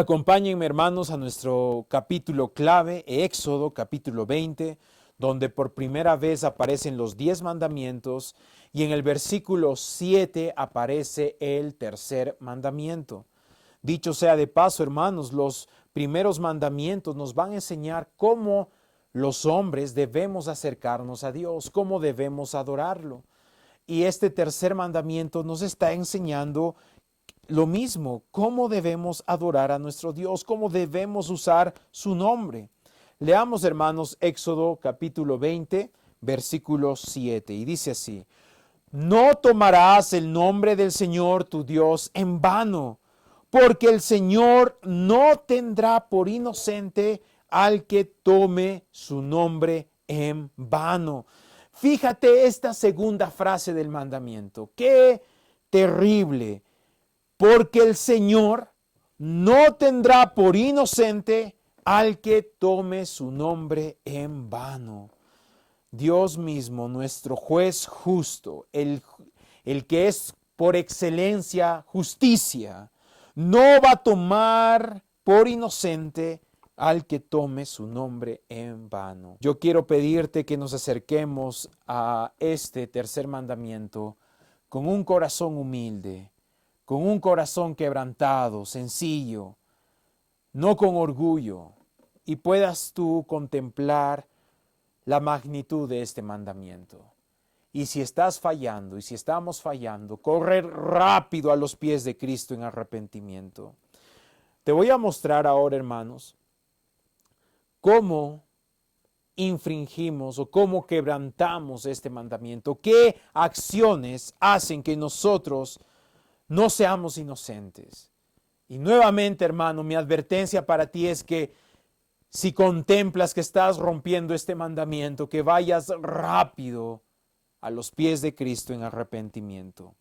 Acompáñenme, hermanos, a nuestro capítulo clave, Éxodo, capítulo 20, donde por primera vez aparecen los 10 mandamientos y en el versículo 7 aparece el tercer mandamiento. Dicho sea de paso, hermanos, los primeros mandamientos nos van a enseñar cómo los hombres debemos acercarnos a Dios, cómo debemos adorarlo. Y este tercer mandamiento nos está enseñando lo mismo, cómo debemos adorar a nuestro Dios, cómo debemos usar su nombre. Leamos, hermanos, Éxodo capítulo 20, versículo 7, y dice así: No tomarás el nombre del Señor tu Dios en vano, porque el Señor no tendrá por inocente al que tome su nombre en vano. Fíjate esta segunda frase del mandamiento, qué terrible. Porque el Señor no tendrá por inocente al que tome su nombre en vano. Dios mismo, nuestro juez justo, el que es por excelencia justicia, no va a tomar por inocente al que tome su nombre en vano. Yo quiero pedirte que nos acerquemos a este tercer mandamiento con un corazón humilde, con un corazón quebrantado, sencillo, no con orgullo, y puedas tú contemplar la magnitud de este mandamiento. Y si estás fallando, y si estamos fallando, correr rápido a los pies de Cristo en arrepentimiento. Te voy a mostrar ahora, hermanos, cómo infringimos o cómo quebrantamos este mandamiento, qué acciones hacen que nosotros no seamos inocentes. Y nuevamente, hermano, mi advertencia para ti es que si contemplas que estás rompiendo este mandamiento, que vayas rápido a los pies de Cristo en arrepentimiento.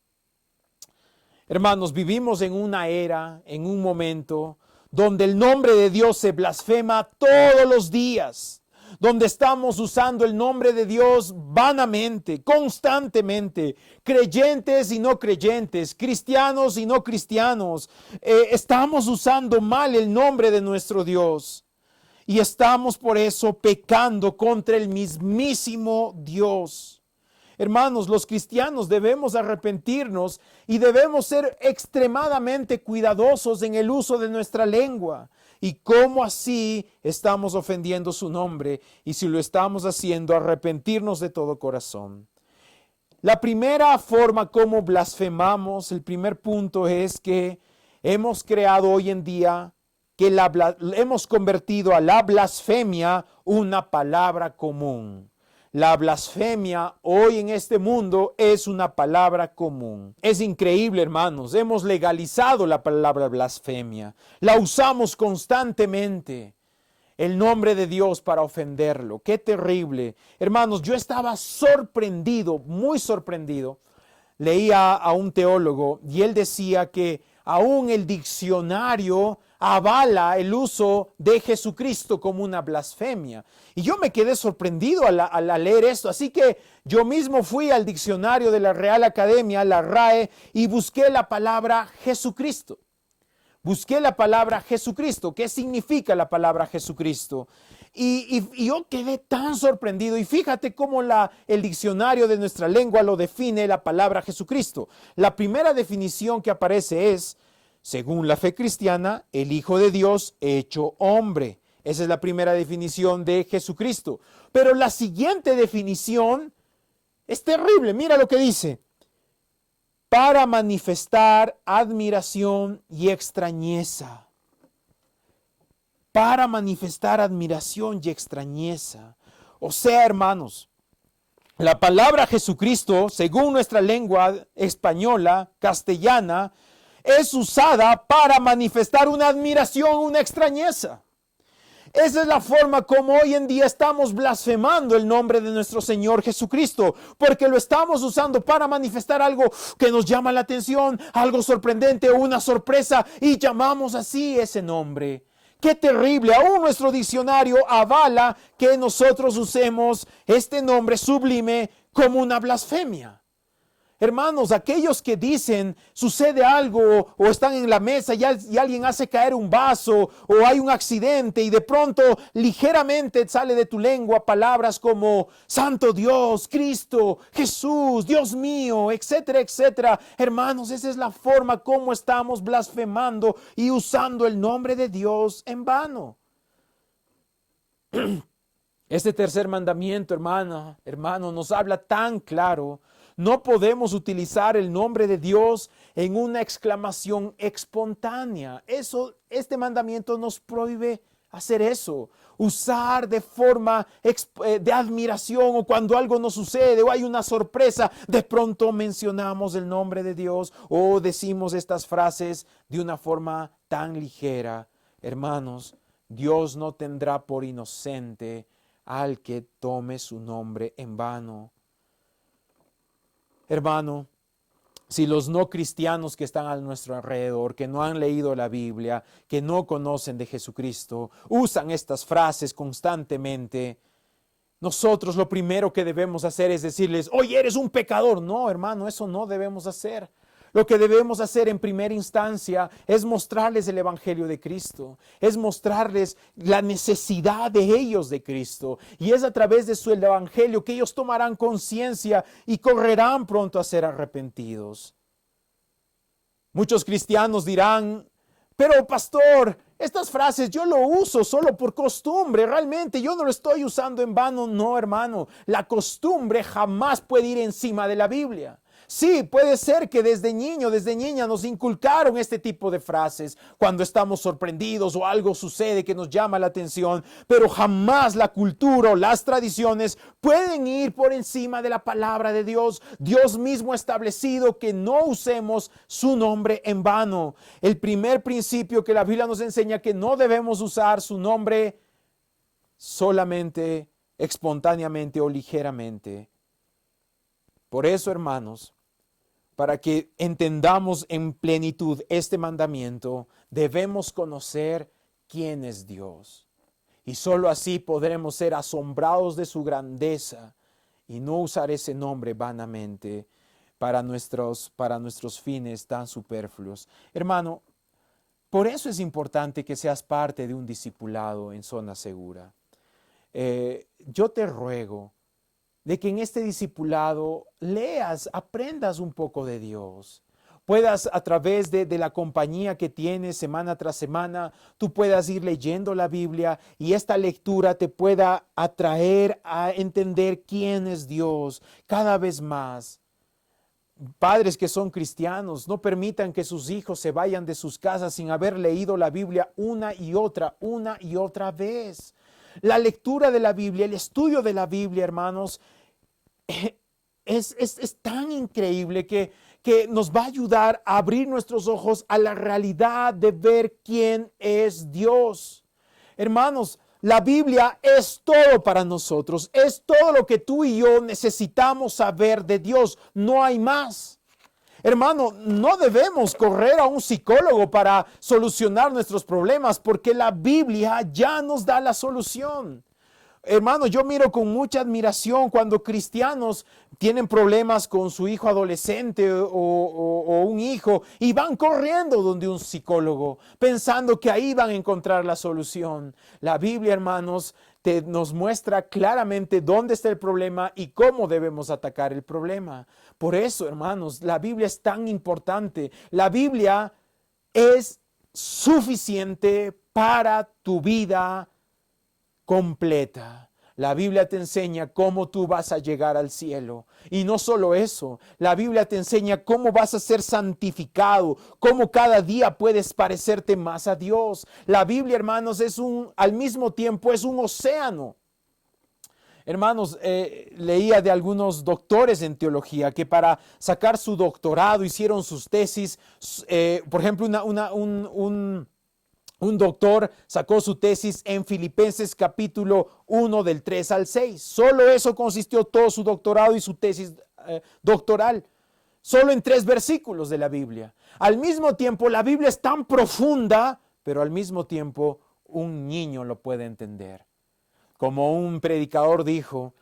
Hermanos, vivimos en una era, en un momento, donde el nombre de Dios se blasfema todos los días, donde estamos usando el nombre de Dios vanamente, constantemente, creyentes y no creyentes, cristianos y no cristianos, estamos usando mal el nombre de nuestro Dios y estamos por eso pecando contra el mismísimo Dios. Hermanos, los cristianos debemos arrepentirnos y debemos ser extremadamente cuidadosos en el uso de nuestra lengua. Y cómo así estamos ofendiendo su nombre, y si lo estamos haciendo, arrepentirnos de todo corazón. La primera forma como blasfemamos, el primer punto es que hemos creado hoy en día, hemos convertido a la blasfemia una palabra común. La blasfemia hoy en este mundo es una palabra común. Es increíble, hermanos. Hemos legalizado la palabra blasfemia. La usamos constantemente. El nombre de Dios para ofenderlo. Qué terrible. Hermanos, yo estaba sorprendido, muy sorprendido. Leía a un teólogo y él decía que aún el diccionario avala el uso de Jesucristo como una blasfemia. Y yo me quedé sorprendido al leer esto. Así que yo mismo fui al diccionario de la Real Academia, la RAE, y busqué la palabra Jesucristo. Busqué la palabra Jesucristo. ¿Qué significa la palabra Jesucristo? Y yo quedé tan sorprendido. Y fíjate cómo el diccionario de nuestra lengua lo define la palabra Jesucristo. La primera definición que aparece es: según la fe cristiana, el Hijo de Dios hecho hombre. Esa es la primera definición de Jesucristo. Pero la siguiente definición es terrible. Mira lo que dice: para manifestar admiración y extrañeza. Para manifestar admiración y extrañeza. O sea, hermanos, la palabra Jesucristo, según nuestra lengua española, castellana, es usada para manifestar una admiración, una extrañeza. Esa es la forma como hoy en día estamos blasfemando el nombre de nuestro Señor Jesucristo, porque lo estamos usando para manifestar algo que nos llama la atención, algo sorprendente o una sorpresa, y llamamos así ese nombre. ¡Qué terrible! Aún nuestro diccionario avala que nosotros usemos este nombre sublime como una blasfemia. Hermanos, aquellos que dicen sucede algo o están en la mesa y alguien hace caer un vaso o hay un accidente y de pronto ligeramente sale de tu lengua palabras como Santo Dios, Cristo, Jesús, Dios mío, etcétera, etcétera. Hermanos, esa es la forma como estamos blasfemando y usando el nombre de Dios en vano. Este tercer mandamiento, hermano, nos habla tan claro. No podemos utilizar el nombre de Dios en una exclamación espontánea. Este mandamiento nos prohíbe hacer eso. Usar de forma de admiración o cuando algo nos sucede o hay una sorpresa, de pronto mencionamos el nombre de Dios o decimos estas frases de una forma tan ligera. Hermanos, Dios no tendrá por inocente al que tome su nombre en vano. Hermano, si los no cristianos que están a nuestro alrededor, que no han leído la Biblia, que no conocen de Jesucristo, usan estas frases constantemente, nosotros lo primero que debemos hacer es decirles, oye, eres un pecador. No, hermano, eso no debemos hacer. Lo que debemos hacer en primera instancia es mostrarles el Evangelio de Cristo, es mostrarles la necesidad de ellos de Cristo. Y es a través de su Evangelio que ellos tomarán conciencia y correrán pronto a ser arrepentidos. Muchos cristianos dirán, pero pastor, estas frases yo lo uso solo por costumbre, realmente yo no lo estoy usando en vano. No, hermano, la costumbre jamás puede ir encima de la Biblia. Sí, puede ser que desde niño, desde niña nos inculcaron este tipo de frases cuando estamos sorprendidos o algo sucede que nos llama la atención, pero jamás la cultura o las tradiciones pueden ir por encima de la palabra de Dios. Dios mismo ha establecido que no usemos su nombre en vano. El primer principio que la Biblia nos enseña que no debemos usar su nombre solamente, espontáneamente o ligeramente. Por eso, hermanos, para que entendamos en plenitud este mandamiento, debemos conocer quién es Dios. Y solo así podremos ser asombrados de su grandeza y no usar ese nombre vanamente para nuestros fines tan superfluos. Hermano, por eso es importante que seas parte de un discipulado en Zona Segura. Yo te ruego de que en este discipulado leas, aprendas un poco de Dios. Puedas a través de la compañía que tienes semana tras semana, tú puedas ir leyendo la Biblia y esta lectura te pueda atraer a entender quién es Dios cada vez más. Padres que son cristianos, no permitan que sus hijos se vayan de sus casas sin haber leído la Biblia una y otra vez. La lectura de la Biblia, el estudio de la Biblia, hermanos, es tan increíble que nos va a ayudar a abrir nuestros ojos a la realidad de ver quién es Dios. Hermanos, la Biblia es todo para nosotros, es todo lo que tú y yo necesitamos saber de Dios, no hay más. Hermano, no debemos correr a un psicólogo para solucionar nuestros problemas porque la Biblia ya nos da la solución. Hermano, yo miro con mucha admiración cuando cristianos tienen problemas con su hijo adolescente o un hijo y van corriendo donde un psicólogo pensando que ahí van a encontrar la solución. La Biblia, hermanos, nos muestra claramente dónde está el problema y cómo debemos atacar el problema. Por eso, hermanos, la Biblia es tan importante. La Biblia es suficiente para tu vida completa. La Biblia te enseña cómo tú vas a llegar al cielo. Y no solo eso, la Biblia te enseña cómo vas a ser santificado, cómo cada día puedes parecerte más a Dios. La Biblia, hermanos, al mismo tiempo es un océano. Hermanos, leía de algunos doctores en teología que para sacar su doctorado hicieron sus tesis. Por ejemplo, un doctor sacó su tesis en Filipenses capítulo 1 del 3 al 6. Solo eso consistió todo su doctorado y su tesis doctoral. Solo en 3 versículos de la Biblia. Al mismo tiempo, la Biblia es tan profunda, pero al mismo tiempo un niño lo puede entender. Como un predicador dijo,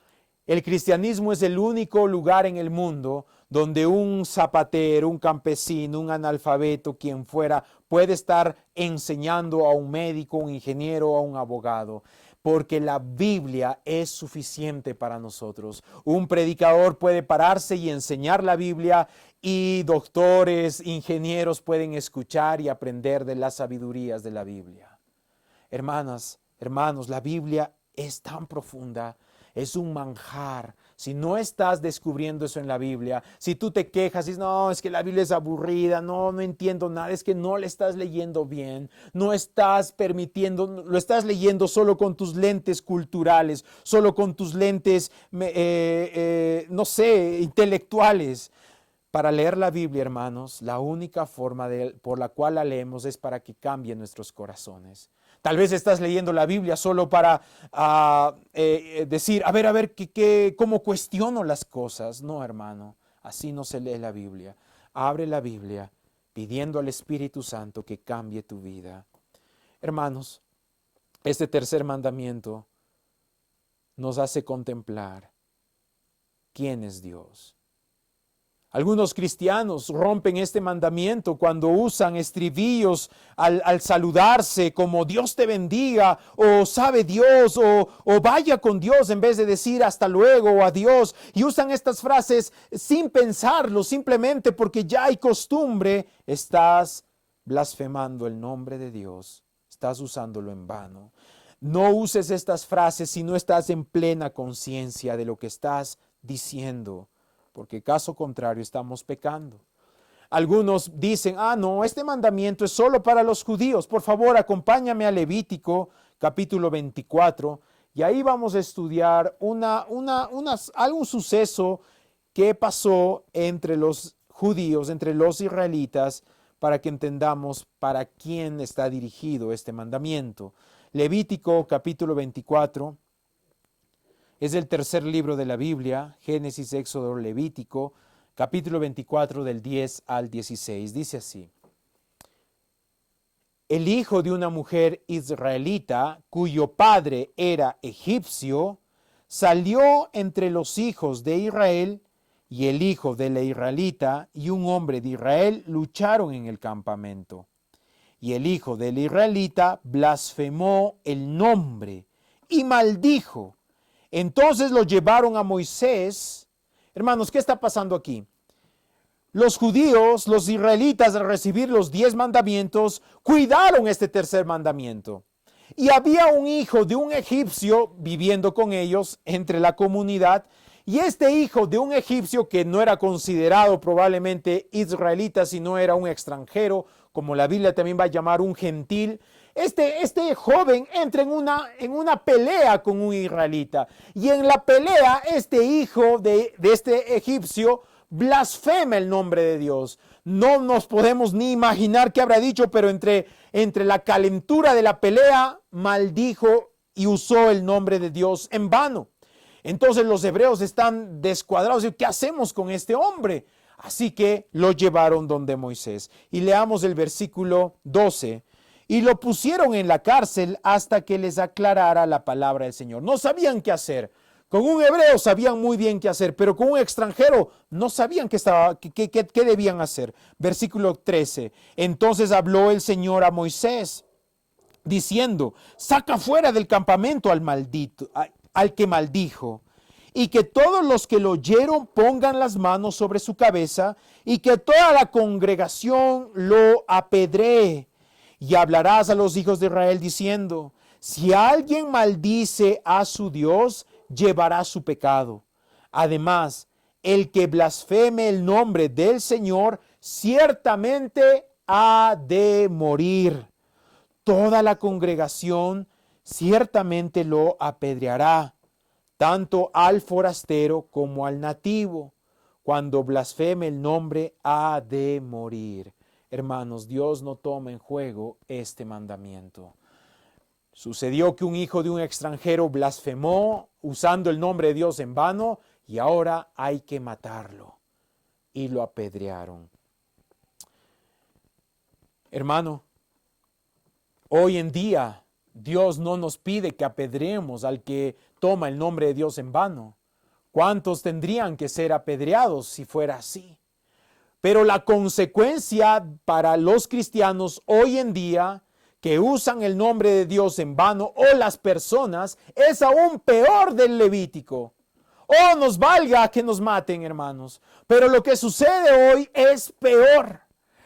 el cristianismo es el único lugar en el mundo donde un zapatero, un campesino, un analfabeto, quien fuera, puede estar enseñando a un médico, un ingeniero, a un abogado. Porque la Biblia es suficiente para nosotros. Un predicador puede pararse y enseñar la Biblia, y doctores, ingenieros pueden escuchar y aprender de las sabidurías de la Biblia. Hermanas, hermanos, la Biblia es tan profunda, es un manjar. Si no estás descubriendo eso en la Biblia, si tú te quejas y dices, no, es que la Biblia es aburrida, no entiendo nada, es que no le estás leyendo bien, no estás permitiendo, lo estás leyendo solo con tus lentes culturales, solo con tus lentes, no sé, intelectuales. Para leer la Biblia, hermanos, la única forma por la cual la leemos es para que cambie nuestros corazones. Tal vez estás leyendo la Biblia solo para decir, a ver, ¿cómo cuestiono las cosas? No, hermano, así no se lee la Biblia. Abre la Biblia pidiendo al Espíritu Santo que cambie tu vida. Hermanos, este tercer mandamiento nos hace contemplar quién es Dios. Algunos cristianos rompen este mandamiento cuando usan estribillos al saludarse, como Dios te bendiga, o sabe Dios, o vaya con Dios, en vez de decir hasta luego o adiós. Y usan estas frases sin pensarlo, simplemente porque ya hay costumbre. Estás blasfemando el nombre de Dios, estás usándolo en vano. No uses estas frases si no estás en plena conciencia de lo que estás diciendo, porque caso contrario estamos pecando. Algunos dicen, no, este mandamiento es solo para los judíos. Por favor, acompáñame a Levítico capítulo 24 y ahí vamos a estudiar algún suceso que pasó entre los judíos, entre los israelitas, para que entendamos para quién está dirigido este mandamiento. Levítico capítulo 24. Es el tercer libro de la Biblia, Génesis, Éxodo, Levítico, capítulo 24 del 10 al 16. Dice así: el hijo de una mujer israelita, cuyo padre era egipcio, salió entre los hijos de Israel, y el hijo de la israelita y un hombre de Israel lucharon en el campamento. Y el hijo del israelita blasfemó el nombre y maldijo. Entonces lo llevaron a Moisés. Hermanos, ¿qué está pasando aquí? Los judíos, los israelitas, al recibir los 10 mandamientos, cuidaron este tercer mandamiento. Y había un hijo de un egipcio viviendo con ellos entre la comunidad. Y este hijo de un egipcio, que no era considerado probablemente israelita, sino era un extranjero, como la Biblia también va a llamar un gentil, este joven entra en una pelea con un israelita. Y en la pelea, este hijo de este egipcio blasfema el nombre de Dios. No nos podemos ni imaginar qué habrá dicho, pero entre la calentura de la pelea, maldijo y usó el nombre de Dios en vano. Entonces los hebreos están descuadrados. ¿Qué hacemos con este hombre? Así que lo llevaron donde Moisés. Y leamos el versículo 12. Y lo pusieron en la cárcel hasta que les aclarara la palabra del Señor. No sabían qué hacer. Con un hebreo sabían muy bien qué hacer, pero con un extranjero no sabían qué debían hacer. Versículo 13. Entonces habló el Señor a Moisés, diciendo: saca fuera del campamento al maldito, al que maldijo, y que todos los que lo oyeron pongan las manos sobre su cabeza, y que toda la congregación lo apedree. Y hablarás a los hijos de Israel diciendo: si alguien maldice a su Dios, llevará su pecado. Además, el que blasfeme el nombre del Señor, ciertamente ha de morir. Toda la congregación ciertamente lo apedreará, tanto al forastero como al nativo. Cuando blasfeme el nombre, ha de morir. Hermanos, Dios no toma en juego este mandamiento. Sucedió que un hijo de un extranjero blasfemó usando el nombre de Dios en vano, y ahora hay que matarlo. Y lo apedrearon. Hermano, hoy en día Dios no nos pide que apedreemos al que toma el nombre de Dios en vano. ¿Cuántos tendrían que ser apedreados si fuera así? Pero la consecuencia para los cristianos hoy en día que usan el nombre de Dios en vano, o las personas, es aún peor del Levítico. Oh, nos valga que nos maten, hermanos. Pero lo que sucede hoy es peor.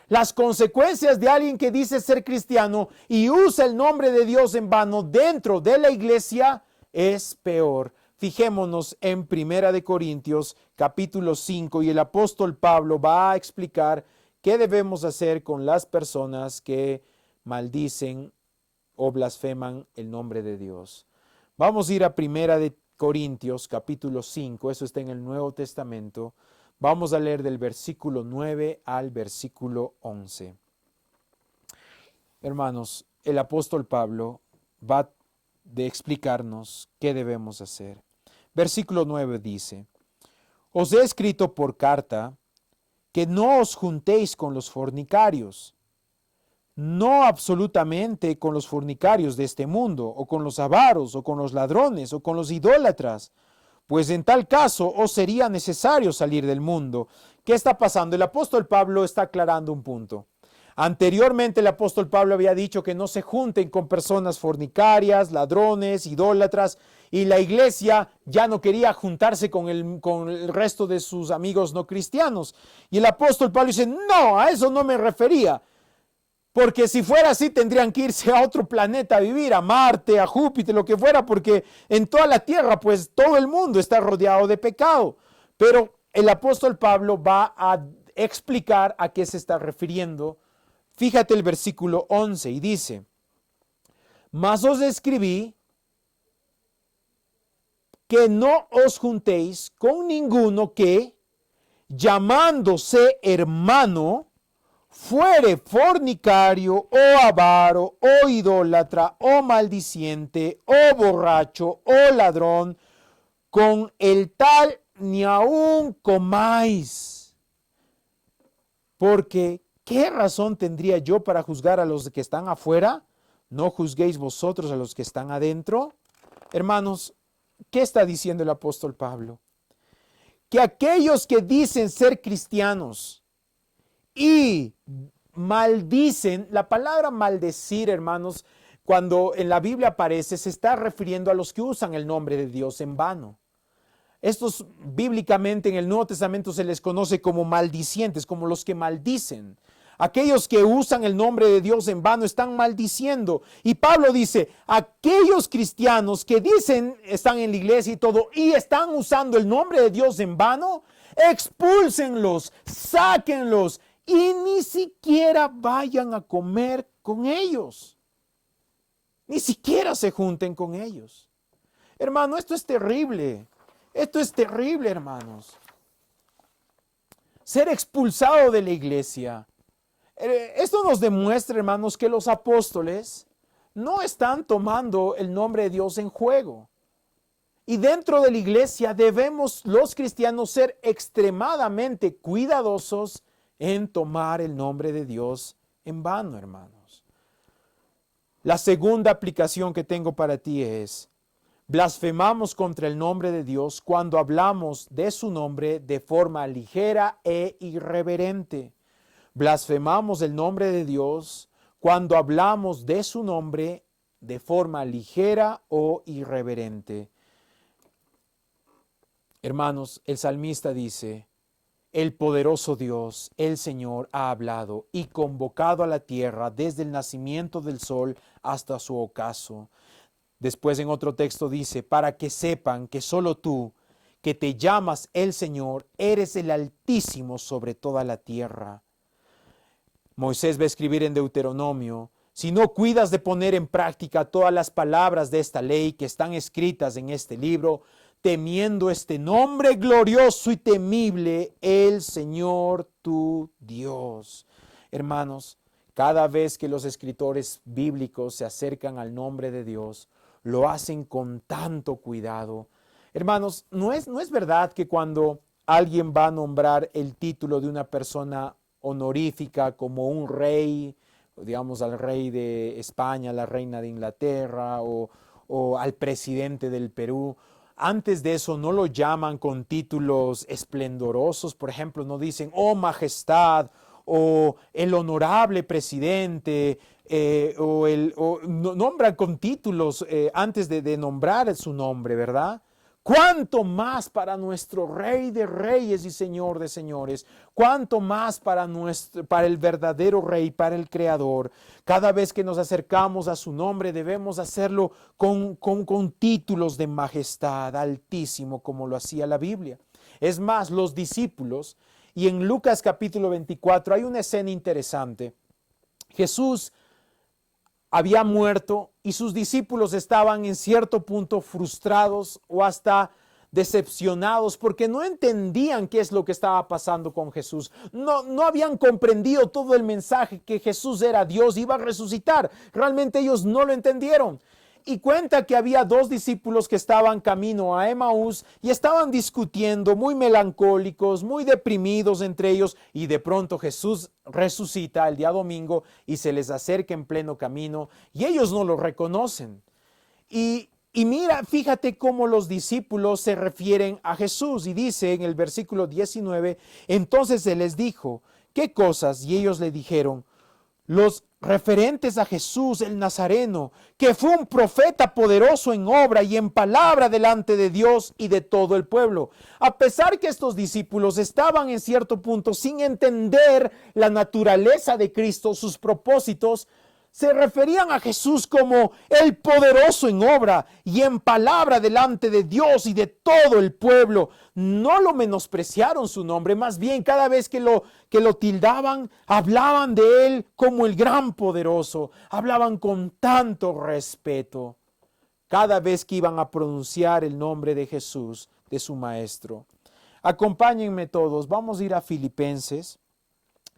Las consecuencias de alguien que dice ser cristiano y usa el nombre de Dios en vano dentro de la iglesia es peor. Fijémonos en Primera de Corintios capítulo 5 y el apóstol Pablo va a explicar qué debemos hacer con las personas que maldicen o blasfeman el nombre de Dios. Vamos a ir a Primera de Corintios capítulo 5, eso está en el Nuevo Testamento. Vamos a leer del versículo 9 al versículo 11. Hermanos, el apóstol Pablo va de explicarnos qué debemos hacer. Versículo 9 dice: Os he escrito por carta que no os juntéis con los fornicarios, no absolutamente con los fornicarios de este mundo, o con los avaros, o con los ladrones, o con los idólatras, pues en tal caso os sería necesario salir del mundo. ¿Qué está pasando? El apóstol Pablo está aclarando un punto. Anteriormente el apóstol Pablo había dicho que no se junten con personas fornicarias, ladrones, idólatras, y la iglesia ya no quería juntarse con el resto de sus amigos no cristianos. Y el apóstol Pablo dice, no, a eso no me refería. Porque si fuera así tendrían que irse a otro planeta a vivir, a Marte, a Júpiter, lo que fuera, porque en toda la tierra pues todo el mundo está rodeado de pecado. Pero el apóstol Pablo va a explicar a qué se está refiriendo. Fíjate el versículo 11 y dice: Mas os escribí que no os juntéis con ninguno que, llamándose hermano, fuere fornicario, o avaro, o idólatra, o maldiciente, o borracho, o ladrón, con el tal ni aun comáis. Porque, ¿qué razón tendría yo para juzgar a los que están afuera? ¿No juzguéis vosotros a los que están adentro? Hermanos, ¿qué está diciendo el apóstol Pablo? Que aquellos que dicen ser cristianos y maldicen, la palabra maldecir, hermanos, cuando en la Biblia aparece, se está refiriendo a los que usan el nombre de Dios en vano. Estos bíblicamente en el Nuevo Testamento se les conoce como maldicientes, como los que maldicen. Aquellos que usan el nombre de Dios en vano están maldiciendo. Y Pablo dice, aquellos cristianos que dicen están en la iglesia y todo y están usando el nombre de Dios en vano, expúlsenlos, sáquenlos y ni siquiera vayan a comer con ellos. Ni siquiera se junten con ellos. Hermano, esto es terrible. Esto es terrible, hermanos. Ser expulsado de la iglesia. Esto nos demuestra, hermanos, que los apóstoles no están tomando el nombre de Dios en juego. Y dentro de la iglesia debemos los cristianos ser extremadamente cuidadosos en tomar el nombre de Dios en vano, hermanos. La segunda aplicación que tengo para ti es: blasfemamos contra el nombre de Dios cuando hablamos de su nombre de forma ligera e irreverente. Blasfemamos el nombre de Dios cuando hablamos de su nombre de forma ligera o irreverente. Hermanos, el salmista dice: el poderoso Dios, el Señor, ha hablado y convocado a la tierra desde el nacimiento del sol hasta su ocaso. Después en otro texto dice: para que sepan que solo tú, que te llamas el Señor, eres el Altísimo sobre toda la tierra. Moisés va a escribir en Deuteronomio: si no cuidas de poner en práctica todas las palabras de esta ley que están escritas en este libro, temiendo este nombre glorioso y temible, el Señor tu Dios. Hermanos, cada vez que los escritores bíblicos se acercan al nombre de Dios, lo hacen con tanto cuidado. Hermanos, no es verdad que cuando alguien va a nombrar el título de una persona honorífica como un rey, digamos al rey de España, la reina de Inglaterra o al presidente del Perú, Antes de eso no lo llaman con títulos esplendorosos. Por ejemplo, no dicen, oh majestad, o el honorable presidente, nombran con títulos antes de nombrar su nombre, ¿verdad? Cuánto más para nuestro Rey de Reyes y Señor de Señores, cuánto más para el verdadero Rey, para el Creador. Cada vez que nos acercamos a su nombre debemos hacerlo con títulos de majestad, altísimo, como lo hacía la Biblia. Es más, los discípulos, y en Lucas capítulo 24 hay una escena interesante. Jesús había muerto y sus discípulos estaban en cierto punto frustrados o hasta decepcionados porque no entendían qué es lo que estaba pasando con Jesús. No habían comprendido todo el mensaje que Jesús era Dios, iba a resucitar. Realmente ellos no lo entendieron. Y cuenta que había dos discípulos que estaban camino a Emaús y estaban discutiendo, muy melancólicos, muy deprimidos entre ellos, y de pronto Jesús resucita el día domingo y se les acerca en pleno camino y ellos no lo reconocen. Y mira, fíjate cómo los discípulos se refieren a Jesús, y dice en el versículo 19, entonces se les dijo, ¿qué cosas? Y ellos le dijeron, los referentes a Jesús el Nazareno, que fue un profeta poderoso en obra y en palabra delante de Dios y de todo el pueblo. A pesar que estos discípulos estaban en cierto punto sin entender la naturaleza de Cristo, sus propósitos, se referían a Jesús como el poderoso en obra y en palabra delante de Dios y de todo el pueblo. No lo menospreciaron su nombre, más bien cada vez que lo tildaban, hablaban de él como el gran poderoso, hablaban con tanto respeto cada vez que iban a pronunciar el nombre de Jesús, de su maestro. Acompáñenme todos, vamos a ir a Filipenses,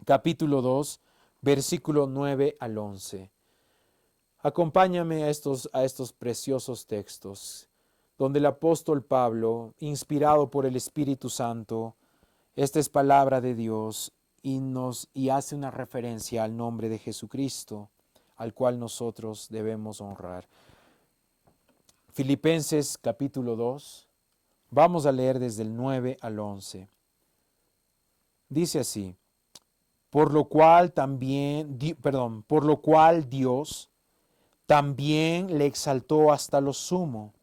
capítulo 2, versículo 9 al 11. Acompáñame a estos preciosos textos, donde el apóstol Pablo, inspirado por el Espíritu Santo, esta es palabra de Dios y hace una referencia al nombre de Jesucristo, al cual nosotros debemos honrar. Filipenses capítulo 2, vamos a leer desde el 9 al 11. Dice así, por lo cual Dios también le exaltó hasta lo sumo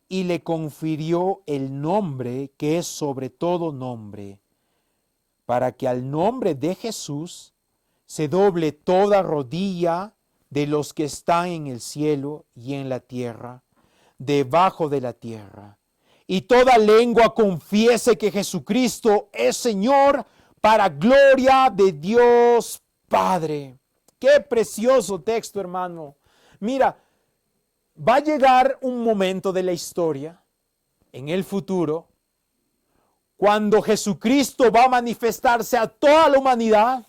y le confirió el nombre que es sobre todo nombre, para que al nombre de Jesús se doble toda rodilla de los que están en el cielo y en la tierra, debajo de la tierra, y toda lengua confiese que Jesucristo es Señor, para gloria de Dios Padre. Qué precioso texto, hermano. Mira, va a llegar un momento de la historia, en el futuro, cuando Jesucristo va a manifestarse a toda la humanidad,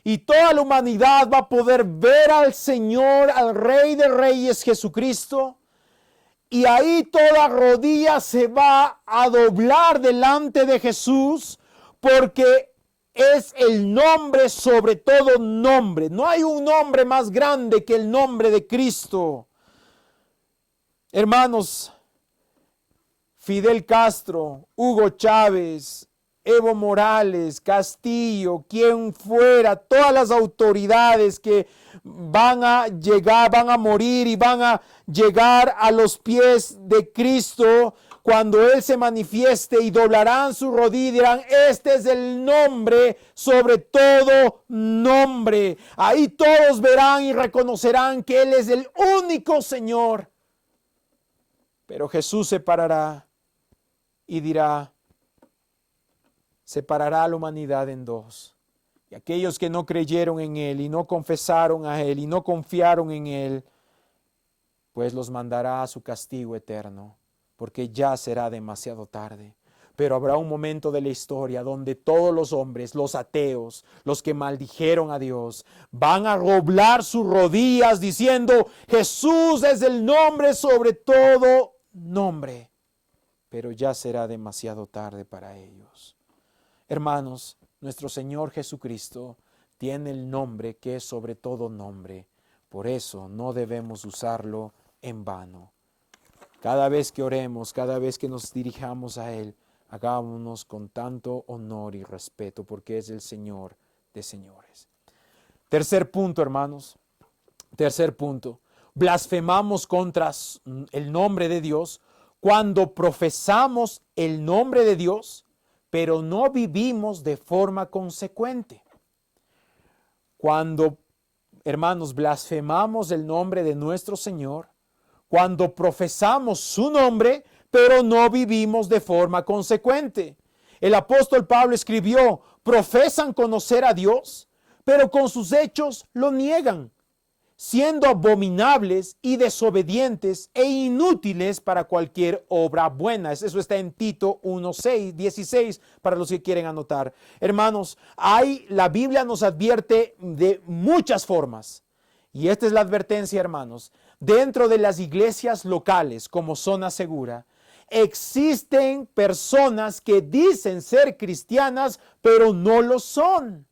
y toda la humanidad va a poder ver al Señor, al Rey de Reyes, Jesucristo, y ahí toda rodilla se va a doblar delante de Jesús, porque es el nombre sobre todo nombre. No hay un nombre más grande que el nombre de Cristo. Hermanos, Fidel Castro, Hugo Chávez, Evo Morales, Castillo, quien fuera, todas las autoridades que van a llegar, van a morir y van a llegar a los pies de Cristo cuando Él se manifieste, y doblarán su rodilla y dirán, este es el nombre sobre todo nombre. Ahí todos verán y reconocerán que Él es el único Señor. Pero Jesús se parará y dirá, separará a la humanidad en dos. Y aquellos que no creyeron en Él y no confesaron a Él y no confiaron en Él, pues los mandará a su castigo eterno, porque ya será demasiado tarde. Pero habrá un momento de la historia donde todos los hombres, los ateos, los que maldijeron a Dios, van a doblar sus rodillas diciendo, Jesús es el nombre sobre todo nombre. Pero ya será demasiado tarde para ellos. Hermanos, nuestro Señor Jesucristo tiene el nombre que es sobre todo nombre. Por eso no debemos usarlo en vano. Cada vez que oremos, cada vez que nos dirijamos a Él, hagámonos con tanto honor y respeto, porque es el Señor de señores. Tercer punto, hermanos. Tercer punto. Blasfemamos contra el nombre de Dios cuando profesamos el nombre de Dios, pero no vivimos de forma consecuente. Cuando, hermanos, blasfemamos el nombre de nuestro Señor, cuando profesamos su nombre, pero no vivimos de forma consecuente. El apóstol Pablo escribió: profesan conocer a Dios, pero con sus hechos lo niegan, siendo abominables y desobedientes e inútiles para cualquier obra buena. Eso está en Tito 1:16 para los que quieren anotar. Hermanos, la Biblia nos advierte de muchas formas. Y esta es la advertencia, hermanos. Dentro de las iglesias locales como Zona Segura, existen personas que dicen ser cristianas, pero no lo son.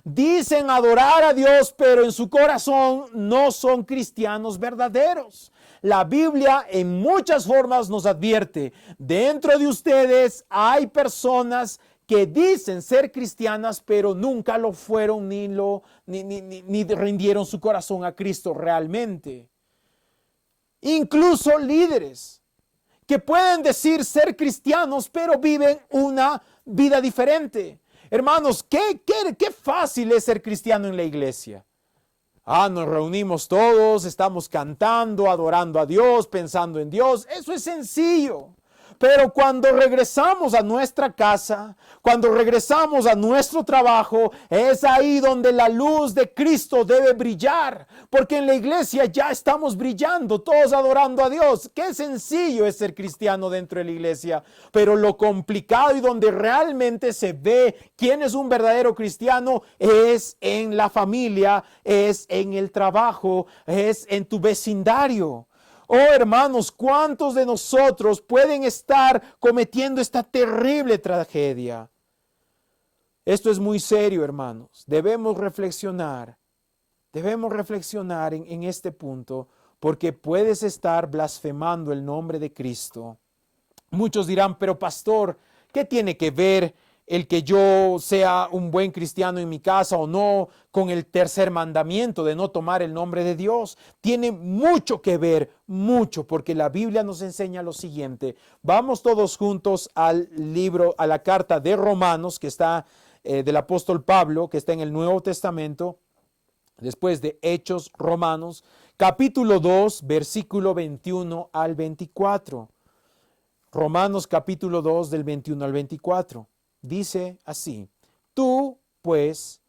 Dicen adorar a Dios, pero en su corazón no son cristianos verdaderos. La Biblia en muchas formas nos advierte: dentro de ustedes hay personas que dicen ser cristianas, pero nunca lo fueron ni rindieron su corazón a Cristo realmente. Incluso líderes que pueden decir ser cristianos, pero viven una vida diferente. Hermanos, qué fácil es ser cristiano en la iglesia. Nos reunimos todos, estamos cantando, adorando a Dios, pensando en Dios. Eso es sencillo. Pero cuando regresamos a nuestra casa, cuando regresamos a nuestro trabajo, es ahí donde la luz de Cristo debe brillar. Porque en la iglesia ya estamos brillando, todos adorando a Dios. Qué sencillo es ser cristiano dentro de la iglesia. Pero lo complicado y donde realmente se ve quién es un verdadero cristiano es en la familia, es en el trabajo, es en tu vecindario. Oh, hermanos, ¿cuántos de nosotros pueden estar cometiendo esta terrible tragedia? Esto es muy serio, hermanos. Debemos reflexionar en este punto, porque puedes estar blasfemando el nombre de Cristo. Muchos dirán: pero pastor, ¿qué tiene que ver el que yo sea un buen cristiano en mi casa o no con el tercer mandamiento de no tomar el nombre de Dios? Tiene mucho que ver, mucho, porque la Biblia nos enseña lo siguiente. Vamos todos juntos al libro, a la carta de Romanos, que está del apóstol Pablo, que está en el Nuevo Testamento, después de Hechos. Romanos, capítulo 2, versículo 21 al 24. Romanos capítulo 2 del 21 al 24. Dice así: tú, pues,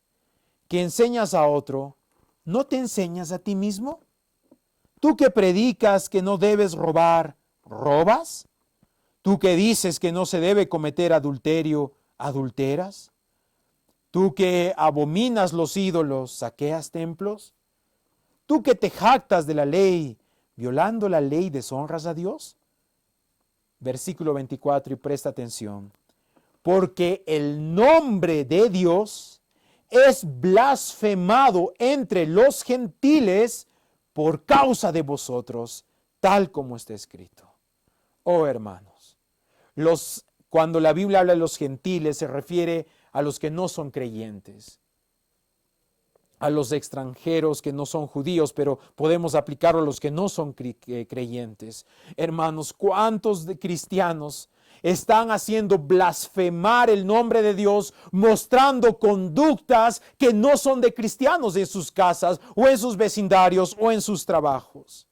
que enseñas a otro, ¿no te enseñas a ti mismo? Tú que predicas que no debes robar, ¿robas? Tú que dices que no se debe cometer adulterio, ¿adulteras? Tú que abominas los ídolos, ¿saqueas templos? Tú que te jactas de la ley, violando la ley, ¿deshonras a Dios? Versículo 24, y presta atención. Porque el nombre de Dios es blasfemado entre los gentiles por causa de vosotros, tal como está escrito. Oh, hermanos, cuando la Biblia habla de los gentiles, se refiere a los que no son creyentes, a los extranjeros que no son judíos, pero podemos aplicarlo a los que no son creyentes. Hermanos, ¿cuántos de cristianos están haciendo blasfemar el nombre de Dios, mostrando conductas que no son de cristianos en sus casas o en sus vecindarios o en sus trabajos?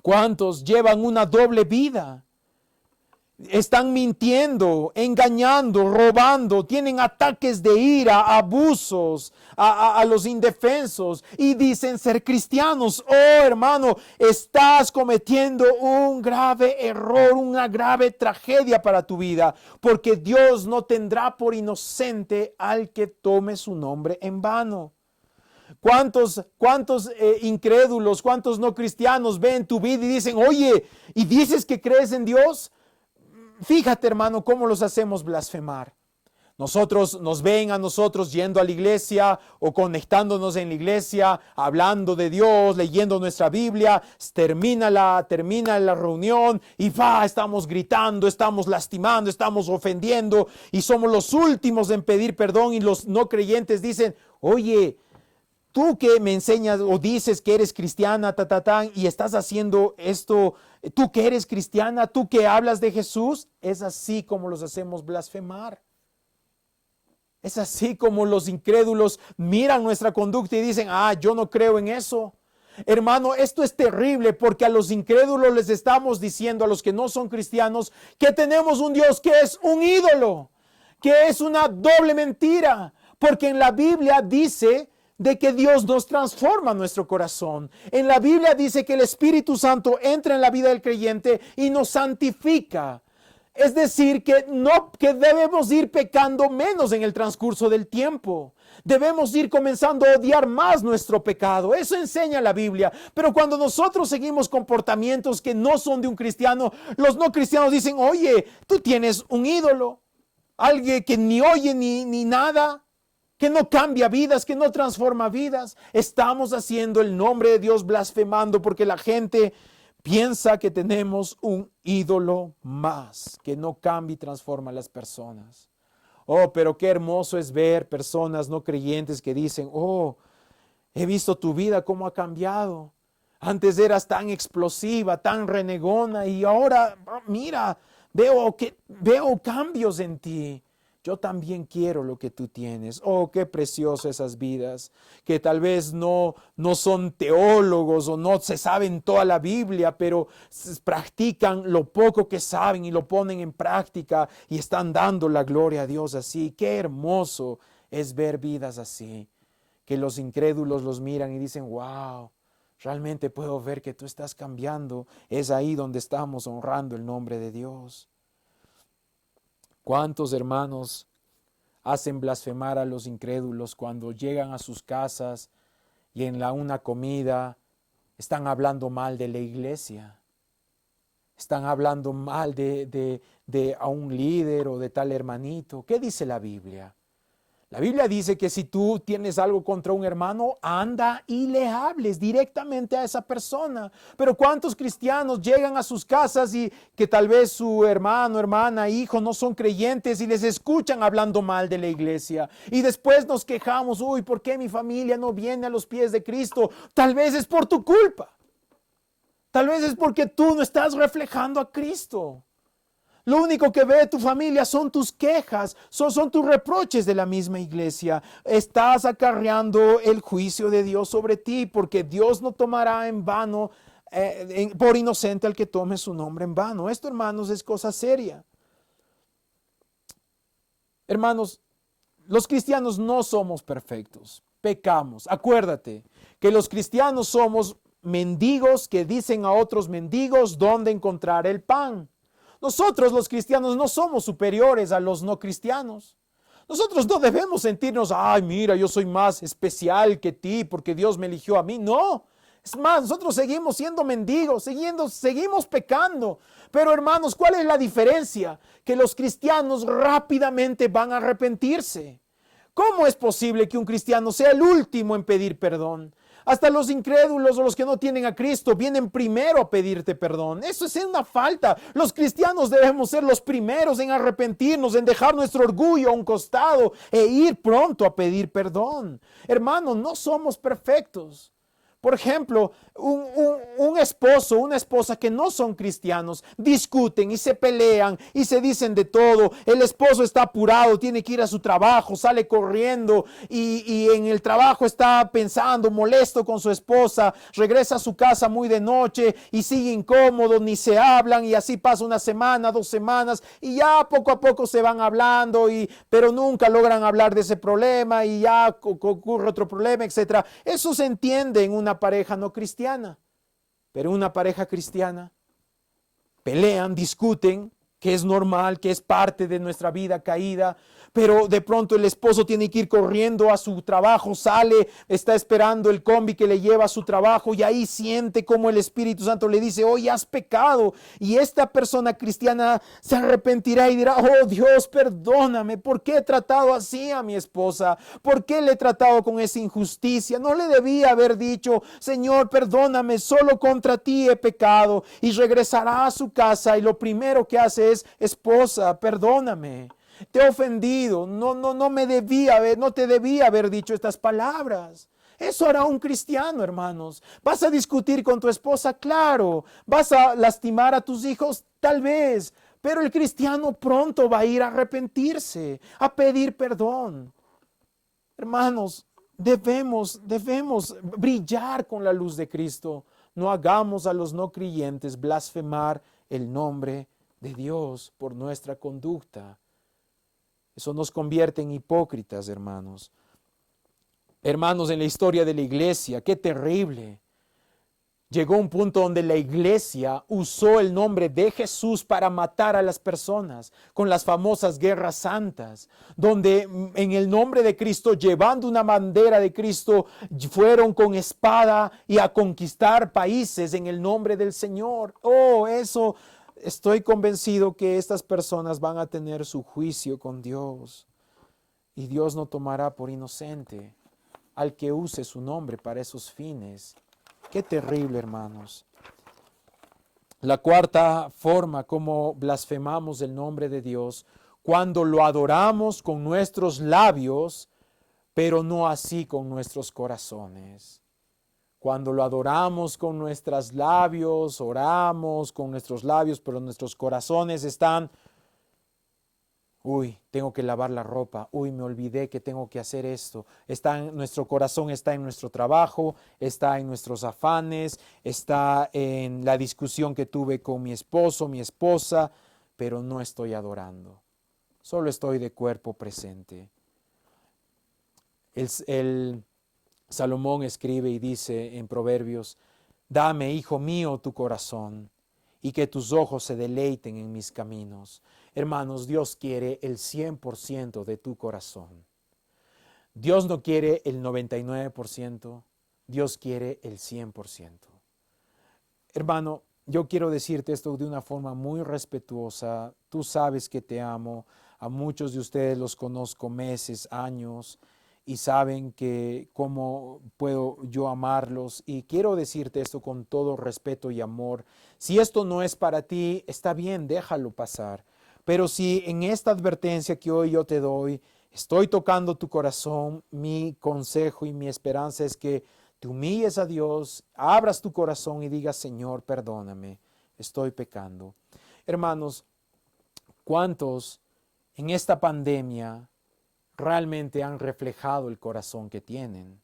¿Cuántos llevan una doble vida? Están mintiendo, engañando, robando, tienen ataques de ira, abusos a los indefensos y dicen ser cristianos. Oh, hermano, estás cometiendo un grave error, una grave tragedia para tu vida, porque Dios no tendrá por inocente al que tome su nombre en vano. ¿Cuántos incrédulos, cuántos no cristianos ven tu vida y dicen: oye, ¿y dices que crees en Dios? Fíjate, hermano, cómo los hacemos blasfemar. Nosotros nos ven a nosotros yendo a la iglesia o conectándonos en la iglesia, hablando de Dios, leyendo nuestra Biblia. Termina la reunión y estamos gritando, estamos lastimando, estamos ofendiendo y somos los últimos en pedir perdón, y los no creyentes dicen: oye, tú que me enseñas o dices que eres cristiana, y estás haciendo esto, tú que eres cristiana, tú que hablas de Jesús. Es así como los hacemos blasfemar. Es así como los incrédulos miran nuestra conducta y dicen: yo no creo en eso. Hermano, esto es terrible, porque a los incrédulos les estamos diciendo, a los que no son cristianos, que tenemos un Dios que es un ídolo, que es una doble mentira, porque en la Biblia dice de que Dios nos transforma nuestro corazón. En la Biblia dice que el Espíritu Santo entra en la vida del creyente y nos santifica. Es decir, que debemos ir pecando menos en el transcurso del tiempo. Debemos ir comenzando a odiar más nuestro pecado. Eso enseña la Biblia. Pero cuando nosotros seguimos comportamientos que no son de un cristiano, los no cristianos dicen: oye, tú tienes un ídolo, alguien que ni oye ni nada, que no cambia vidas, que no transforma vidas. Estamos haciendo el nombre de Dios blasfemando, porque la gente piensa que tenemos un ídolo más, que no cambia y transforma a las personas. Oh, pero qué hermoso es ver personas no creyentes que dicen: oh, he visto tu vida cómo ha cambiado. Antes eras tan explosiva, tan renegona, y ahora, mira, veo cambios en ti. Yo también quiero lo que tú tienes. Oh, qué precioso esas vidas que tal vez no son teólogos o no se saben toda la Biblia, pero practican lo poco que saben y lo ponen en práctica y están dando la gloria a Dios así. Qué hermoso es ver vidas así, que los incrédulos los miran y dicen: wow, realmente puedo ver que tú estás cambiando. Es ahí donde estamos honrando el nombre de Dios. ¿Cuántos hermanos hacen blasfemar a los incrédulos cuando llegan a sus casas y en una comida están hablando mal de la iglesia? Están hablando mal de a un líder o de tal hermanito. ¿Qué dice la Biblia? La Biblia dice que si tú tienes algo contra un hermano, anda y le hables directamente a esa persona. Pero ¿cuántos cristianos llegan a sus casas y que tal vez su hermano, hermana, hijo no son creyentes y les escuchan hablando mal de la iglesia? Y después nos quejamos: uy, ¿por qué mi familia no viene a los pies de Cristo? Tal vez es por tu culpa. Tal vez es porque tú no estás reflejando a Cristo. Lo único que ve tu familia son tus quejas, son tus reproches de la misma iglesia. Estás acarreando el juicio de Dios sobre ti, porque Dios no tomará en vano, por inocente al que tome su nombre en vano. Esto, hermanos, es cosa seria. Hermanos, los cristianos no somos perfectos, pecamos. Acuérdate que los cristianos somos mendigos que dicen a otros mendigos dónde encontrar el pan. Nosotros los cristianos no somos superiores a los no cristianos. Nosotros no debemos sentirnos: ay, mira, yo soy más especial que ti porque Dios me eligió a mí. No, es más, nosotros seguimos siendo mendigos, seguimos pecando. Pero hermanos, ¿cuál es la diferencia? Que los cristianos rápidamente van a arrepentirse. ¿Cómo es posible que un cristiano sea el último en pedir perdón? Hasta los incrédulos o los que no tienen a Cristo vienen primero a pedirte perdón. Eso es una falta. Los cristianos debemos ser los primeros en arrepentirnos, en dejar nuestro orgullo a un costado e ir pronto a pedir perdón. Hermanos, no somos perfectos. Por ejemplo, un esposo, una esposa que no son cristianos discuten y se pelean y se dicen de todo. El esposo está apurado, tiene que ir a su trabajo, sale corriendo y en el trabajo está pensando, molesto con su esposa. Regresa a su casa muy de noche y sigue incómodo, ni se hablan, y así pasa una semana, 2 semanas y ya poco a poco se van hablando, pero nunca logran hablar de ese problema y ya ocurre otro problema, etc. Eso se entiende en una pareja no cristiana, pero una pareja cristiana pelean, discuten, que es normal, que es parte de nuestra vida caída, pero de pronto el esposo tiene que ir corriendo a su trabajo, sale, está esperando el combi que le lleva a su trabajo y ahí siente como el Espíritu Santo le dice, hoy has pecado. Y esta persona cristiana se arrepentirá y dirá, oh Dios, perdóname, ¿por qué he tratado así a mi esposa? ¿Por qué le he tratado con esa injusticia? No le debía haber dicho, Señor, perdóname, solo contra ti he pecado. Y regresará a su casa y lo primero que hace es, esposa, perdóname. Te he ofendido, no te debía haber dicho estas palabras. Eso hará un cristiano, hermanos. ¿Vas a discutir con tu esposa? Claro. ¿Vas a lastimar a tus hijos? Tal vez. Pero el cristiano pronto va a ir a arrepentirse, a pedir perdón. Hermanos, debemos brillar con la luz de Cristo. No hagamos a los no creyentes blasfemar el nombre de Dios por nuestra conducta. Eso nos convierte en hipócritas, hermanos. Hermanos, en la historia de la iglesia, qué terrible. Llegó un punto donde la iglesia usó el nombre de Jesús para matar a las personas con las famosas guerras santas, donde en el nombre de Cristo, llevando una bandera de Cristo, fueron con espada y a conquistar países en el nombre del Señor. Oh, eso, estoy convencido que estas personas van a tener su juicio con Dios y Dios no tomará por inocente al que use su nombre para esos fines. Qué terrible, hermanos. La cuarta forma como blasfemamos el nombre de Dios, cuando lo adoramos con nuestros labios, pero no así con nuestros corazones. Cuando lo adoramos con nuestros labios, oramos con nuestros labios, pero nuestros corazones están, uy, tengo que lavar la ropa, uy, me olvidé que tengo que hacer esto. Nuestro corazón está en nuestro trabajo, está en nuestros afanes, está en la discusión que tuve con mi esposo, mi esposa, pero no estoy adorando. Solo estoy de cuerpo presente. El Salomón escribe y dice en Proverbios, dame, hijo mío, tu corazón y que tus ojos se deleiten en mis caminos. Hermanos, Dios quiere el 100% de tu corazón. Dios no quiere el 99%, Dios quiere el 100%. Hermano, yo quiero decirte esto de una forma muy respetuosa. Tú sabes que te amo. A muchos de ustedes los conozco meses, años, y saben que cómo puedo yo amarlos. Y quiero decirte esto con todo respeto y amor. Si esto no es para ti, está bien, déjalo pasar. Pero si en esta advertencia que hoy yo te doy, estoy tocando tu corazón, mi consejo y mi esperanza es que te humilles a Dios, abras tu corazón y digas, Señor, perdóname, estoy pecando. Hermanos, ¿cuántos en esta pandemia realmente han reflejado el corazón que tienen?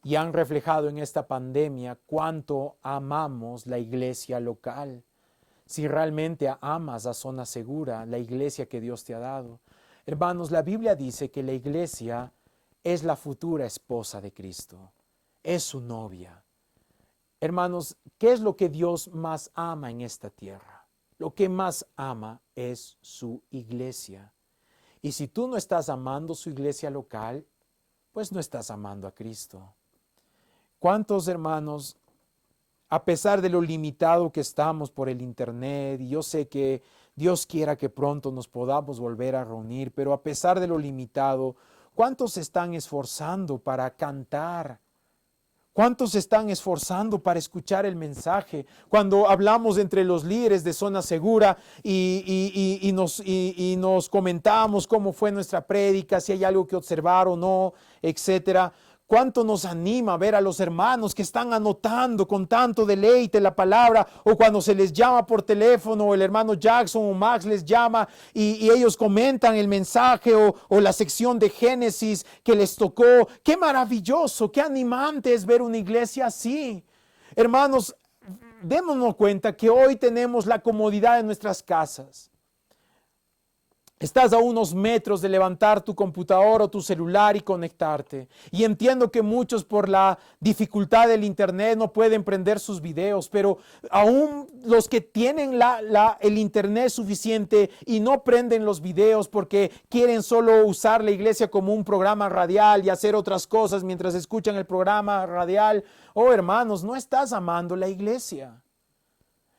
Y han reflejado en esta pandemia cuánto amamos la iglesia local. Si realmente amas a Zona Segura, la iglesia que Dios te ha dado. Hermanos, la Biblia dice que la iglesia es la futura esposa de Cristo, es su novia. Hermanos, ¿qué es lo que Dios más ama en esta tierra? Lo que más ama es su iglesia. Y si tú no estás amando su iglesia local, pues no estás amando a Cristo. ¿Cuántos hermanos, a pesar de lo limitado que estamos por el internet, y yo sé que Dios quiera que pronto nos podamos volver a reunir, pero a pesar de lo limitado, ¿cuántos se están esforzando para cantar? ¿Cuántos se están esforzando para escuchar el mensaje? Cuando hablamos entre los líderes de Zona Segura y nos comentamos cómo fue nuestra prédica, si hay algo que observar o no, etcétera. ¿Cuánto nos anima ver a los hermanos que están anotando con tanto deleite la palabra? O cuando se les llama por teléfono, el hermano Jackson o Max les llama y ellos comentan el mensaje o la sección de Génesis que les tocó. ¡Qué maravilloso! ¡Qué animante es ver una iglesia así! Hermanos, démonos cuenta que hoy tenemos la comodidad de nuestras casas. Estás a unos metros de levantar tu computadora o tu celular y conectarte. Y entiendo que muchos por la dificultad del internet no pueden prender sus videos, pero aún los que tienen el internet suficiente y no prenden los videos porque quieren solo usar la iglesia como un programa radial y hacer otras cosas mientras escuchan el programa radial, oh hermanos, no estás amando la iglesia.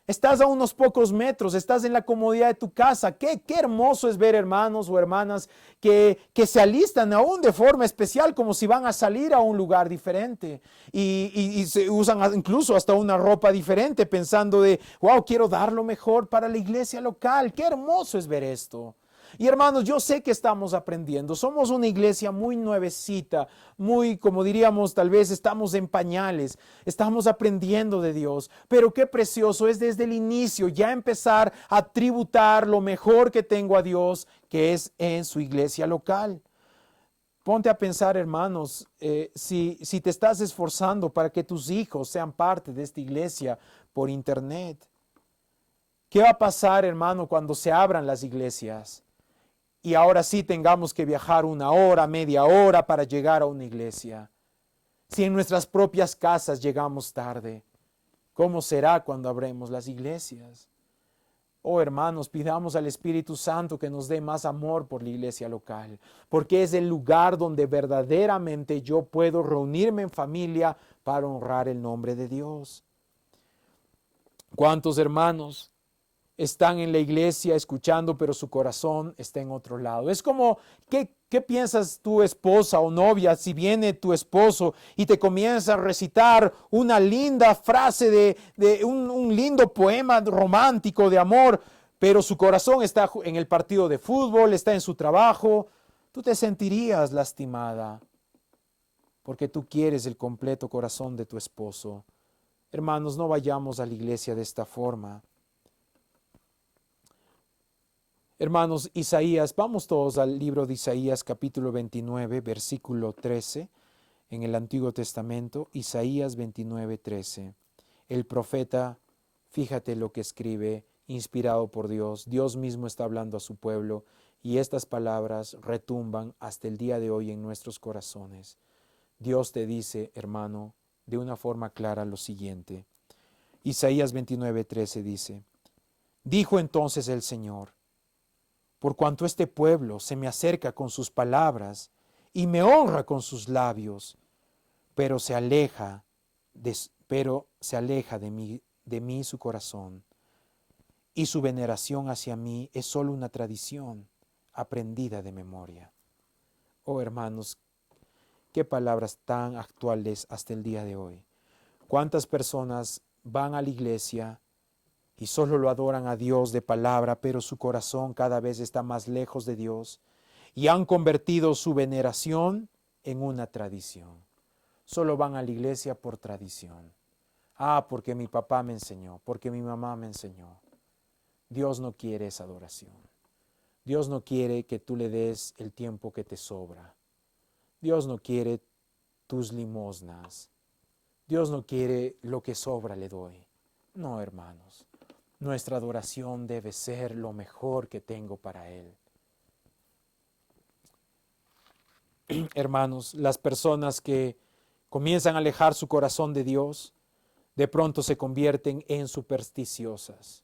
Estás a unos pocos metros, estás en la comodidad de tu casa. Qué hermoso es ver hermanos o hermanas que se alistan aún de forma especial como si van a salir a un lugar diferente. Y se usan incluso hasta una ropa diferente pensando de, wow, quiero dar lo mejor para la iglesia local. Qué hermoso es ver esto. Y hermanos, yo sé que estamos aprendiendo. Somos una iglesia muy nuevecita, muy, como diríamos, tal vez estamos en pañales. Estamos aprendiendo de Dios. Pero qué precioso es desde el inicio ya empezar a tributar lo mejor que tengo a Dios, que es en su iglesia local. Ponte a pensar, hermanos, si te estás esforzando para que tus hijos sean parte de esta iglesia por internet. ¿Qué va a pasar, hermano, cuando se abran las iglesias? Y ahora sí tengamos que viajar una hora, media hora para llegar a una iglesia. Si en nuestras propias casas llegamos tarde, ¿cómo será cuando abremos las iglesias? Oh hermanos, pidamos al Espíritu Santo que nos dé más amor por la iglesia local, porque es el lugar donde verdaderamente yo puedo reunirme en familia para honrar el nombre de Dios. ¿Cuántos hermanos están en la iglesia escuchando, pero su corazón está en otro lado? Es como, ¿qué piensas tu esposa o novia si viene tu esposo y te comienza a recitar una linda frase de un lindo poema romántico de amor, pero su corazón está en el partido de fútbol, está en su trabajo? Tú te sentirías lastimada porque tú quieres el completo corazón de tu esposo. Hermanos, no vayamos a la iglesia de esta forma. Hermanos, Isaías, vamos todos al libro de Isaías capítulo 29, versículo 13, en el Antiguo Testamento, Isaías 29, 13. El profeta, fíjate lo que escribe, inspirado por Dios. Dios mismo está hablando a su pueblo y estas palabras retumban hasta el día de hoy en nuestros corazones. Dios te dice, hermano, de una forma clara lo siguiente. Isaías 29, 13 dice, dijo entonces el Señor, por cuanto este pueblo se me acerca con sus palabras y me honra con sus labios, pero se aleja de mí su corazón, y su veneración hacia mí es solo una tradición aprendida de memoria. Oh hermanos, qué palabras tan actuales hasta el día de hoy. ¿Cuántas personas van a la iglesia y solo lo adoran a Dios de palabra, pero su corazón cada vez está más lejos de Dios y han convertido su veneración en una tradición? Solo van a la iglesia por tradición. Porque mi papá me enseñó, porque mi mamá me enseñó. Dios no quiere esa adoración. Dios no quiere que tú le des el tiempo que te sobra. Dios no quiere tus limosnas. Dios no quiere lo que sobra le doy. No, hermanos. Nuestra adoración debe ser lo mejor que tengo para Él. Hermanos, las personas que comienzan a alejar su corazón de Dios, de pronto se convierten en supersticiosas.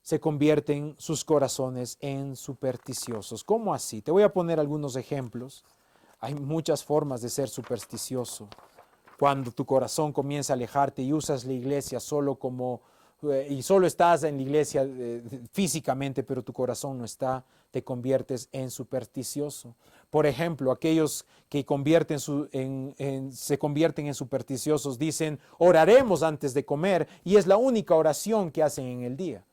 Se convierten sus corazones en supersticiosos. ¿Cómo así? Te voy a poner algunos ejemplos. Hay muchas formas de ser supersticioso. Cuando tu corazón comienza a alejarte y usas la iglesia solo y solo estás en la iglesia físicamente, pero tu corazón no está, te conviertes en supersticioso. Por ejemplo, aquellos que se convierten en supersticiosos dicen, oraremos antes de comer, y es la única oración que hacen en el día.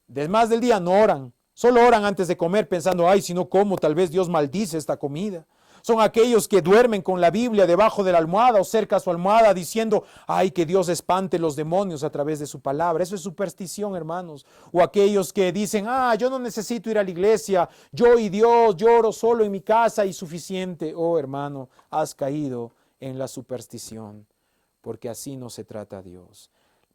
Después del día no oran, solo oran antes de comer pensando, si no como, tal vez Dios maldice esta comida. Son aquellos que duermen con la Biblia debajo de la almohada o cerca a su almohada diciendo, que Dios espante los demonios a través de su palabra. Eso es superstición, hermanos. O aquellos que dicen, yo no necesito ir a la iglesia, yo y Dios, lloro solo en mi casa y suficiente. Oh, hermano, has caído en la superstición, porque así no se trata a Dios.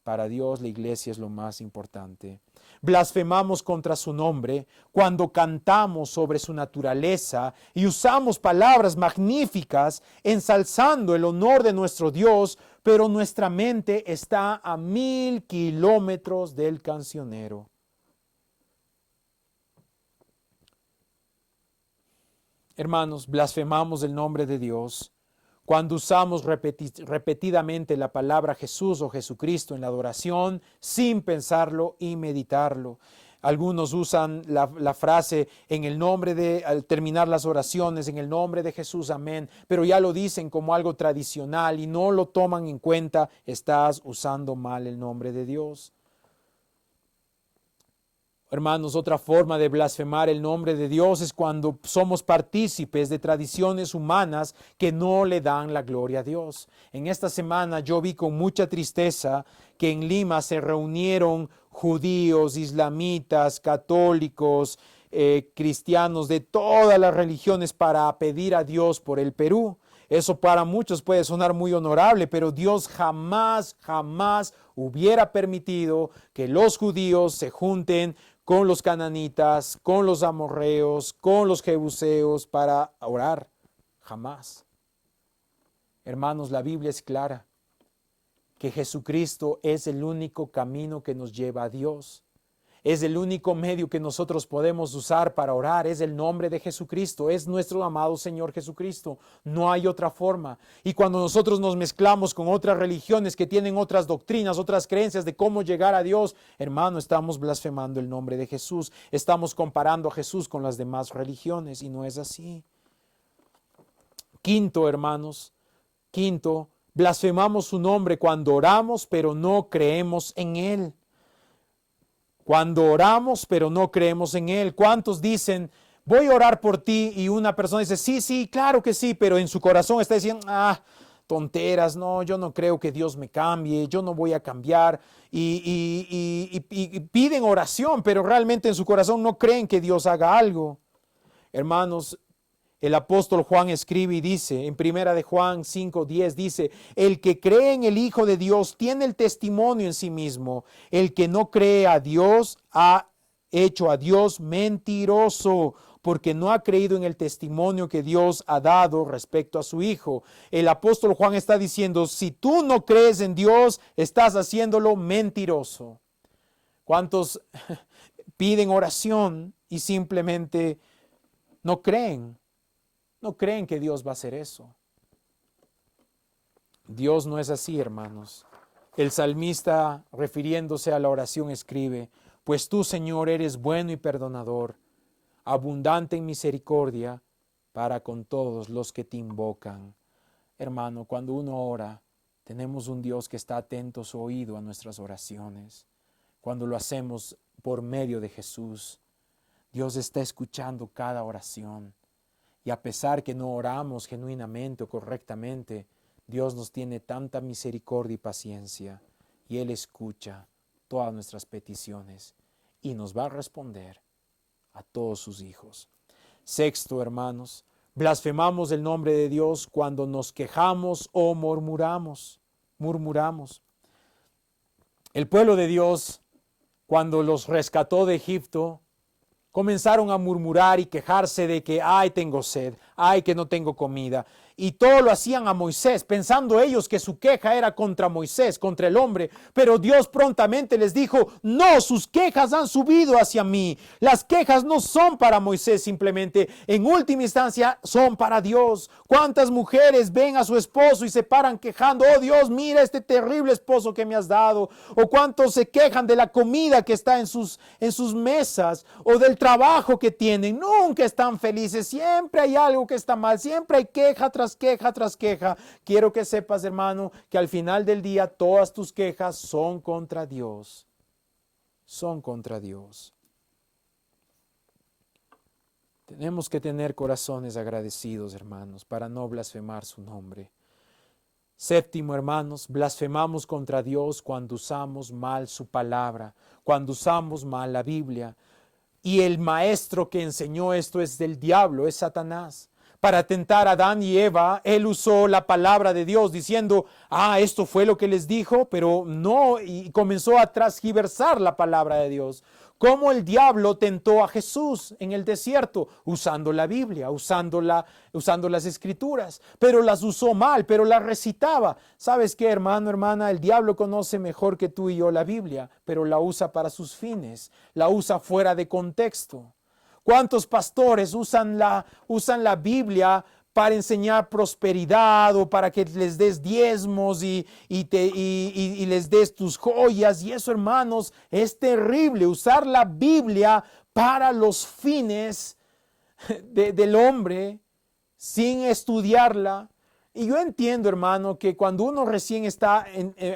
Para Dios la iglesia es lo más importante. Blasfemamos contra su nombre cuando cantamos sobre su naturaleza y usamos palabras magníficas ensalzando el honor de nuestro Dios, pero nuestra mente está a 1000 kilómetros del cancionero. Hermanos, blasfemamos el nombre de Dios cuando usamos repetidamente la palabra Jesús o Jesucristo en la adoración sin pensarlo y meditarlo. Algunos usan la frase en el nombre de, al terminar las oraciones, en el nombre de Jesús, amén, pero ya lo dicen como algo tradicional y no lo toman en cuenta. Estás usando mal el nombre de Dios. Hermanos, otra forma de blasfemar el nombre de Dios es cuando somos partícipes de tradiciones humanas que no le dan la gloria a Dios. En esta semana yo vi con mucha tristeza que en Lima se reunieron judíos, islamitas, católicos, cristianos de todas las religiones para pedir a Dios por el Perú. Eso para muchos puede sonar muy honorable, pero Dios jamás hubiera permitido que los judíos se junten con los cananitas, con los amorreos, con los jebuseos para orar. Jamás. Hermanos, la Biblia es clara que Jesucristo es el único camino que nos lleva a Dios. Es el único medio que nosotros podemos usar para orar, es el nombre de Jesucristo, es nuestro amado Señor Jesucristo. No hay otra forma. Y cuando nosotros nos mezclamos con otras religiones que tienen otras doctrinas, otras creencias de cómo llegar a Dios, hermano, estamos blasfemando el nombre de Jesús. Estamos comparando a Jesús con las demás religiones y no es así. Quinto, hermanos, blasfemamos su nombre cuando oramos, pero no creemos en Él. Cuando oramos, pero no creemos en Él. ¿Cuántos dicen, voy a orar por ti? Y una persona dice, sí, claro que sí, pero en su corazón está diciendo, tonteras, no, yo no creo que Dios me cambie, yo no voy a cambiar. Y piden oración, pero realmente en su corazón no creen que Dios haga algo. Hermanos, el apóstol Juan escribe y dice, en primera de Juan 5:10 dice, el que cree en el Hijo de Dios tiene el testimonio en sí mismo. El que no cree a Dios ha hecho a Dios mentiroso, porque no ha creído en el testimonio que Dios ha dado respecto a su Hijo. El apóstol Juan está diciendo, si tú no crees en Dios, estás haciéndolo mentiroso. ¿Cuántos piden oración y simplemente no creen? No creen que Dios va a hacer eso. Dios no es así, hermanos. El salmista, refiriéndose a la oración, escribe, pues tú, Señor, eres bueno y perdonador, abundante en misericordia para con todos los que te invocan. Hermano, cuando uno ora, tenemos un Dios que está atento su oído a nuestras oraciones. Cuando lo hacemos por medio de Jesús, Dios está escuchando cada oración. Y a pesar que no oramos genuinamente o correctamente, Dios nos tiene tanta misericordia y paciencia, y Él escucha todas nuestras peticiones y nos va a responder a todos sus hijos. Sexto, hermanos, blasfemamos el nombre de Dios cuando nos quejamos o murmuramos. El pueblo de Dios, cuando los rescató de Egipto, comenzaron a murmurar y quejarse de que, ay, tengo sed, ay, que no tengo comida. Y todo lo hacían a Moisés, pensando ellos que su queja era contra Moisés, contra el hombre. Pero Dios prontamente les dijo, no, sus quejas han subido hacia mí. Las quejas no son para Moisés simplemente, en última instancia son para Dios. ¿Cuántas mujeres ven a su esposo y se paran quejando, oh Dios, mira este terrible esposo que me has dado? O cuántos se quejan de la comida que está en sus mesas, o del trabajo que tienen. Nunca están felices, siempre hay algo que está mal, siempre hay queja tras queja tras queja. Quiero que sepas, hermano, que al final del día todas tus quejas son contra Dios. Son contra Dios. Tenemos que tener corazones agradecidos, hermanos, para no blasfemar su nombre. Séptimo, hermanos, blasfemamos contra Dios cuando usamos mal su palabra, cuando usamos mal la Biblia. Y el maestro que enseñó esto es del diablo, es Satanás. para tentar a Adán y Eva, él usó la palabra de Dios diciendo, esto fue lo que les dijo, pero no, y comenzó a transgiversar la palabra de Dios. Como el diablo tentó a Jesús en el desierto, usando la Biblia, usando las escrituras, pero las usó mal, pero las recitaba. ¿Sabes qué, hermano, hermana? El diablo conoce mejor que tú y yo la Biblia, pero la usa para sus fines, la usa fuera de contexto. ¿Cuántos pastores usan la Biblia para enseñar prosperidad o para que les des diezmos y les des tus joyas? Y eso, hermanos, es terrible, usar la Biblia para los fines del hombre sin estudiarla. Y yo entiendo, hermano, que cuando uno recién está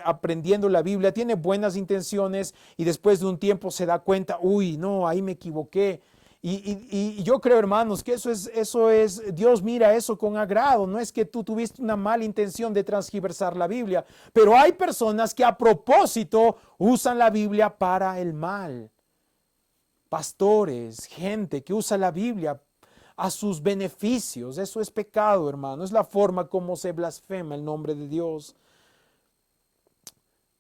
aprendiendo la Biblia, tiene buenas intenciones y después de un tiempo se da cuenta, no, ahí me equivoqué. Y yo creo, hermanos, que eso es, Dios mira eso con agrado. No es que tú tuviste una mala intención de transgiversar la Biblia, pero hay personas que a propósito usan la Biblia para el mal. Pastores, gente que usa la Biblia a sus beneficios. Eso es pecado, hermano. Es la forma como se blasfema el nombre de Dios.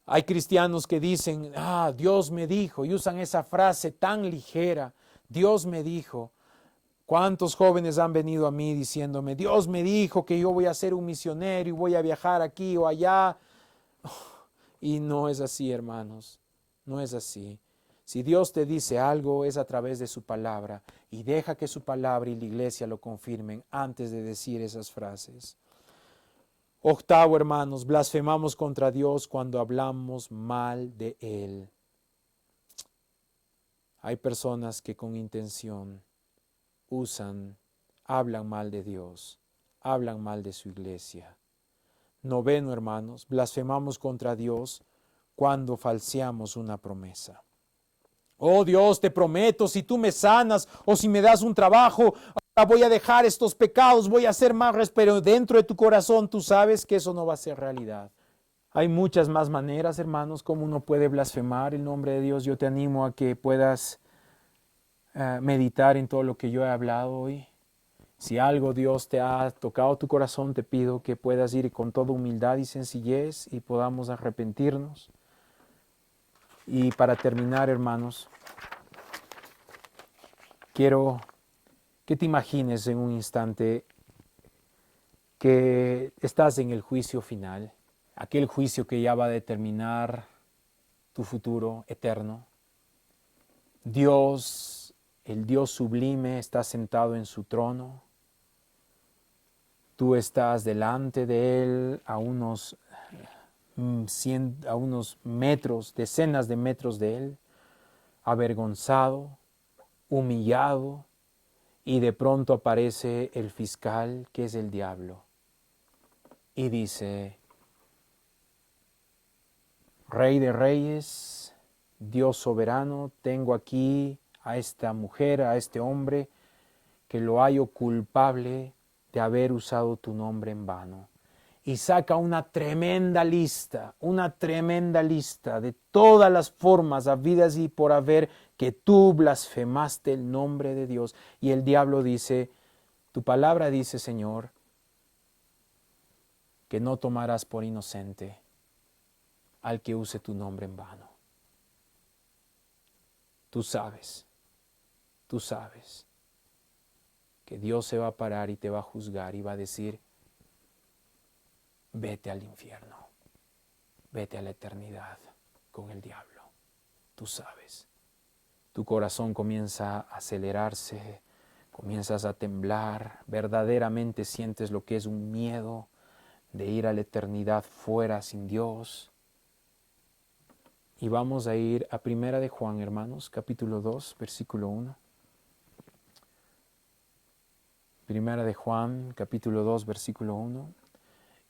Hay cristianos que dicen, Dios me dijo, y usan esa frase tan ligera. Dios me dijo. ¿Cuántos jóvenes han venido a mí diciéndome, Dios me dijo que yo voy a ser un misionero y voy a viajar aquí o allá? Y no es así, hermanos. No es así. Si Dios te dice algo, es a través de su palabra. Y deja que su palabra y la iglesia lo confirmen antes de decir esas frases. Octavo, hermanos, blasfemamos contra Dios cuando hablamos mal de Él. Hay personas que con intención hablan mal de Dios, hablan mal de su iglesia. Noveno, hermanos, blasfemamos contra Dios cuando falseamos una promesa. Oh Dios, te prometo, si tú me sanas o si me das un trabajo, ahora voy a dejar estos pecados, voy a ser más, pero dentro de tu corazón tú sabes que eso no va a ser realidad. Hay muchas más maneras, hermanos, como uno puede blasfemar el nombre de Dios. Yo te animo a que puedas meditar en todo lo que yo he hablado hoy. Si algo Dios te ha tocado tu corazón, te pido que puedas ir con toda humildad y sencillez y podamos arrepentirnos. Y para terminar, hermanos, quiero que te imagines en un instante que estás en el juicio final, aquel juicio que ya va a determinar tu futuro eterno. Dios, el Dios sublime, está sentado en su trono. Tú estás delante de Él a unos metros, decenas de metros de Él, avergonzado, humillado, y de pronto aparece el fiscal, que es el diablo, y dice, Rey de reyes, Dios soberano, tengo aquí a esta mujer, a este hombre, que lo hallo culpable de haber usado tu nombre en vano. Y saca una tremenda lista de todas las formas habidas y por haber que tú blasfemaste el nombre de Dios. Y el diablo dice, tu palabra dice, Señor, que no tomarás por inocente al que use tu nombre en vano. Tú sabes que Dios se va a parar y te va a juzgar y va a decir, vete al infierno, vete a la eternidad con el diablo. Tú sabes. Tu corazón comienza a acelerarse, comienzas a temblar, verdaderamente sientes lo que es un miedo de ir a la eternidad fuera sin Dios. Y vamos a ir a Primera de Juan, hermanos, capítulo 2, versículo 1. Primera de Juan, capítulo 2, versículo 1.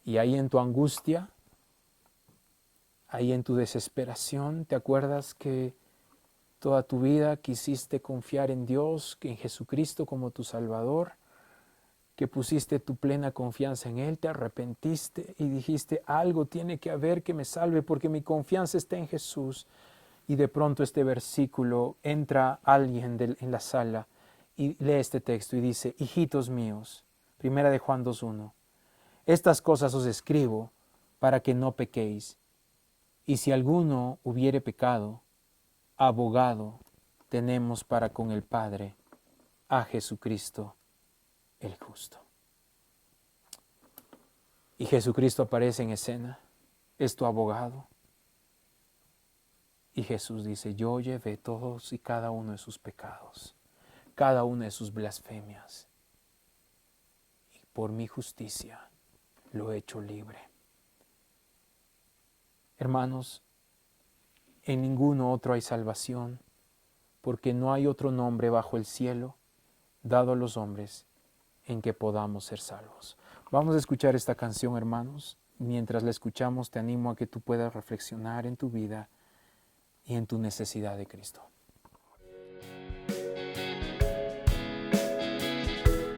Y ahí en tu angustia, ahí en tu desesperación, ¿te acuerdas que toda tu vida quisiste confiar en Dios, en Jesucristo como tu Salvador, que pusiste tu plena confianza en Él, te arrepentiste y dijiste, algo tiene que haber que me salve porque mi confianza está en Jesús? Y de pronto este versículo, entra alguien en la sala y lee este texto y dice, hijitos míos, Primera de Juan 2:1. Estas cosas os escribo para que no pequéis. Y si alguno hubiere pecado, abogado tenemos para con el Padre, a Jesucristo el justo. Y Jesucristo aparece en escena, es tu abogado. Y Jesús dice, yo llevé todos y cada uno de sus pecados, cada una de sus blasfemias. Y por mi justicia lo he hecho libre. Hermanos, en ninguno otro hay salvación, porque no hay otro nombre bajo el cielo dado a los hombres en que podamos ser salvos. Vamos a escuchar esta canción, hermanos. Mientras la escuchamos, te animo a que tú puedas reflexionar en tu vida y en tu necesidad de Cristo.